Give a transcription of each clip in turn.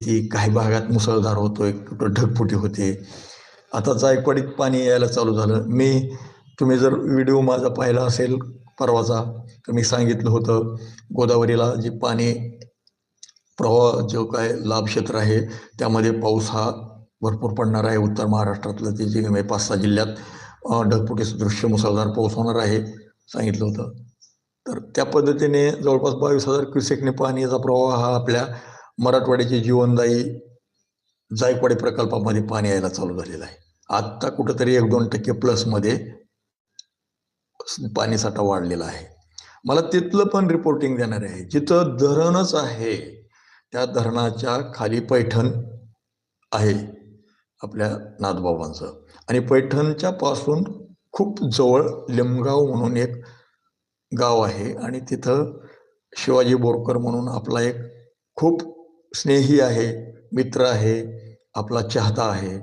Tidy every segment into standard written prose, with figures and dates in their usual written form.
ती काही भागात मुसळधार होतोय, कुठं ढगफुटी होते. आता जायकवाडीत पाणी यायला चालू झालं. तुम्ही जर व्हिडिओ माझा पाहिला असेल परवाचा, तर मी सांगितलं होतं गोदावरीला जी पाणी प्रवाह जो काय लाभ क्षेत्र आहे त्यामध्ये पाऊस हा भरपूर पडणार आहे. उत्तर महाराष्ट्रातलं ते जे 5-6 जिल्ह्यात ढगफुटी सदृश्य मुसळधार पाऊस होणार आहे सांगितलं होतं. तर त्या पद्धतीने जवळपास 22,000 क्युसेकने पाण्याचा प्रवाह हा आपल्या मराठवाड्याची जीवनदायी जायकवाडी प्रकल्पामध्ये पाणी यायला चालू झालेलं आहे. आत्ता कुठंतरी 1-2% प्लसमध्ये पाणीसाठा वाढलेला आहे. मला तिथलं पण रिपोर्टिंग देणार आहे. जिथं धरणच आहे त्या धरणाच्या खाली पैठण आहे आपल्या नाथबाबांचं, आणि पैठणच्या पासून खूप जवळ लिमगाव म्हणून एक गाव आहे आणि तिथं शिवाजी बोरकर म्हणून आपला एक खूप स्नेही आहे, मित्र आहे, आपला चाहता आहे.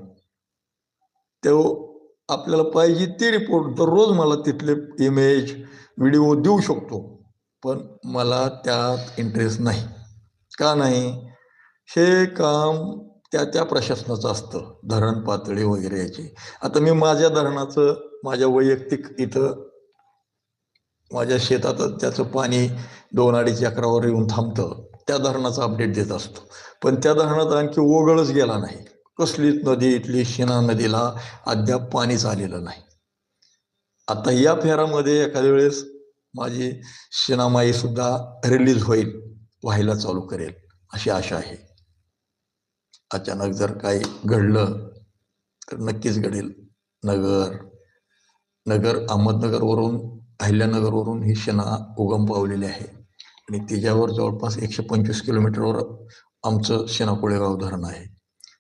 तो आपल्याला पाहिजे ते रिपोर्ट दररोज मला तिथले इमेज, व्हिडिओ देऊ शकतो. पण मला त्यात इंटरेस्ट नाही. का नाही? हे काम त्या प्रशासनाचं असतं, धरण पातळी वगैरे याची. आता मी माझ्या धरणाचं माझ्या वैयक्तिक इथं माझ्या शेतातच त्याचं पाणी 2-2.5 एकरावर येऊन थांबतं. त्या धरणाचा अपडेट देत असतो. पण त्या धरणात आणखी ओघळच गेला नाही. कसलीच नदी इथली शिना नदीला अद्याप पाणीच आलेलं नाही. आता या फेरामध्ये एखाद्या वेळेस माझी शिनामाई सुद्धा रिलीज होईल, व्हायला चालू करेल अशी आशा आहे. अचानक जर काही घडलं तर नक्कीच घडेल. नगर अहमदनगरवरून, अहिल्यानगरवरून ही शिना उगम पावलेली आहे आणि तिच्यावर जवळपास 125 किलोमीटरवर आमचं शिना कोळेगाव धरण आहे.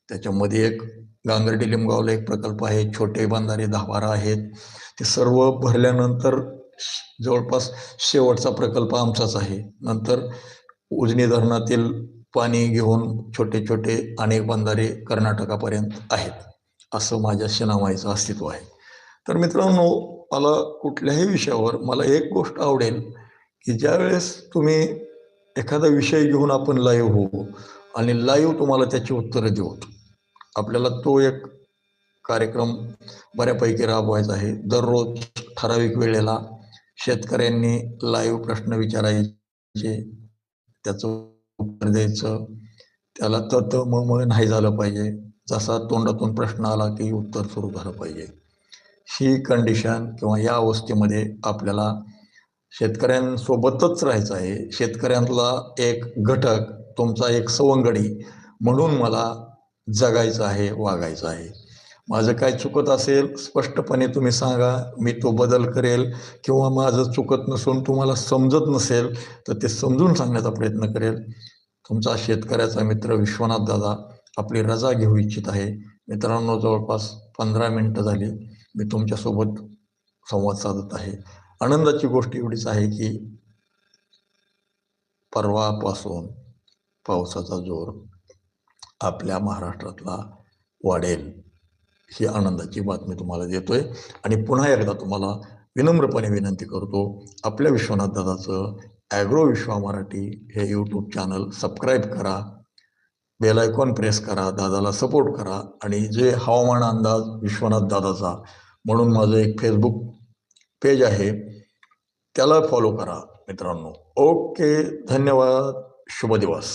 त्याच्यामध्ये एक गांगर्डी लिमगावला एक प्रकल्प आहे, छोटे बंधारे 10-12 आहेत. ते सर्व भरल्यानंतर जवळपास शेवटचा प्रकल्प आमचाच आहे. नंतर उजनी धरणातील पाणी घेऊन छोटे छोटे अनेक बंधारे कर्नाटकापर्यंत आहेत. असं माझ्या शिनामाईचं अस्तित्व आहे. तर मित्रांनो, मला कुठल्याही विषयावर मला एक गोष्ट आवडेल की ज्यावेळेस तुम्ही एखादा विषय घेऊन आपण लाईव्ह होऊ आणि लाईव्ह तुम्हाला त्याची उत्तरं देऊ. आपल्याला तो एक कार्यक्रम बऱ्यापैकी राबवायचा आहे. दररोज ठराविक वेळेला शेतकऱ्यांनी लाईव्ह प्रश्न विचारायचे, त्याचं उत्तर द्यायचं. त्याला म नाही झालं पाहिजे. जसा तोंडातून प्रश्न आला की उत्तर सुरू झालं पाहिजे. ही कंडिशन किंवा या अवस्थेमध्ये आपल्याला शेतकऱ्यांसोबतच राहायचं आहे. शेतकऱ्यांतला एक घटक, तुमचा एक सवंगडी म्हणून मला जगायचं आहे, वागायचं आहे. माझं काय चुकत असेल स्पष्टपणे तुम्ही सांगा, मी तो बदल करेल. किंवा माझं चुकत नसून तुम्हाला समजत नसेल तर ते समजून सांगण्याचा प्रयत्न करेल. तुमचा शेतकऱ्याचा मित्र विश्वनाथ दादा आपली रजा घेऊ इच्छित आहे. मित्रांनो, जवळपास 15 मिनिटं झाली मी तुमच्यासोबत संवाद साधत आहे. आनंदाची गोष्ट एवढीच आहे की परवापासून पावसाचा जोर आपल्या महाराष्ट्रातला वाढेल, ही आनंदाची बातमी तुम्हाला देतोय. आणि पुन्हा एकदा तुम्हाला विनम्रपणे विनंती करतो, आपल्या विश्वनाथ दादाचं ॲग्रो विश्वा मराठी हे यूट्यूब चॅनल सबस्क्राईब करा, बेल आयकॉन प्रेस करा, दादाला सपोर्ट करा. आणि जे हवामान अंदाज विश्वनाथ दादाचा म्हणून माझं एक फेसबुक पेज आहे, त्याला फॉलो करा मित्रांनो. ओके, धन्यवाद, शुभ दिवस.